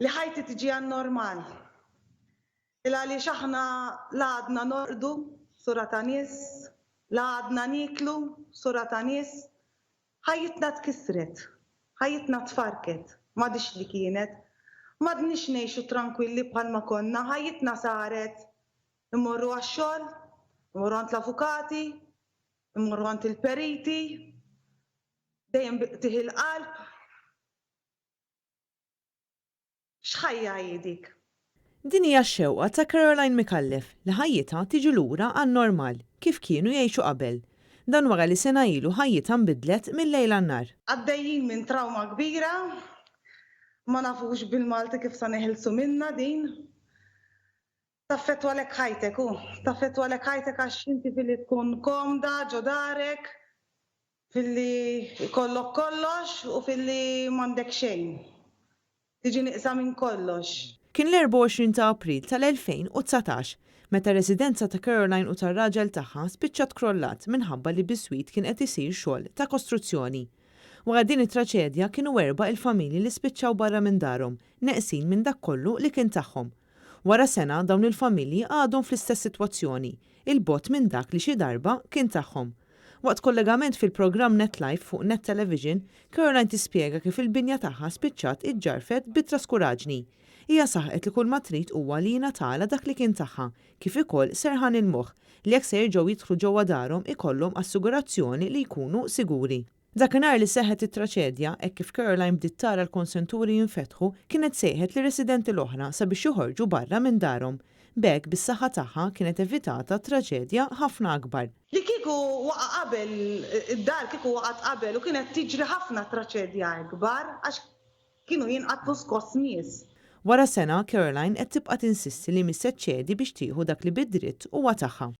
li ħajti tiġi normal. Għaliex aħna la għadna norqdu sura ta' nies, la għadna niklu sura ta' nies, ħajjitna tkissret, ħajjitna tfarket, m'għadix li kienet, m'għadniex ngħixu tranquilli bħalma konna, ħajjitna saret immorru għax-xogħol, immorru għand l-avukati, immorru għand il-periti, dejjem biqtih il-qalb. X'ħajja dik? Din hija x-xewqa ta' Caroline Mikallef li ħajjitha tiġi lura għan-normal kif kienu jgħixu qabel. Dan wara li sena ilu ħajjitha nbidlet mill-lejl għan-nar. Għaddejjin minn trauma kbira, ma nafux bil-Malti kif sa neħilsu minna din. Taffettwa lek ħajtek taffettwa lek ħajtek għax inti fil-li tkun komda ġo darek, fil-li kollok kollox u fil-li m'għandek xejn. Tiġi nieqsa minn kollox. Kien l-24 ta' April tal-2019 meta residenza ta' Caroline u tar-raġel tagħha spiċċat krollat minħabba li biswit kien qed isir xogħol ta' kostruzzjoni. Wara din it-traċedja kienu erba' il-familji li spiċċaw barra minn darhom, neqsin minn dak kollu li kien tagħhom. Wara sena dawn il-familji għadhom fl-istess sitwazzjoni, il-bot minn dak li xi darba kien tagħhom. Waqt kollegament fil-programm NetLife fuq Net Television, Caroline tispjega kif il-binja tagħha spiċċat iġġarfet bit-traskuraġni. Hija saħqet li kull ma trid huwa li jingħatala dak li kien tagħha, kif ukoll serħan il-moħħ li jekk se jerġgħu jidħlu ġewwa darhom ikollhom assigurazzjoni li jkunu siguri. Dakinhar li seħħet it-traċedja hekk kif Caroline bdiet tara l-konsenturi jinfetħu kienet sejħet li residenti l-oħra sabiex joħorġu barra minn darhom. B'hekk bis-saħħa tagħha kienet evitata traċedja ħafna akbar. Li kieku waqa' qabel id-dar kieku waqgħet qabel u kienet tiġri ħafna traċedja kbar għax kienu jinqatlu skoss nies. Wara sena, Caroline qed tibqa' tinsisti li mis ċedi biex tieħu dak li bid-dritt huwa tagħha.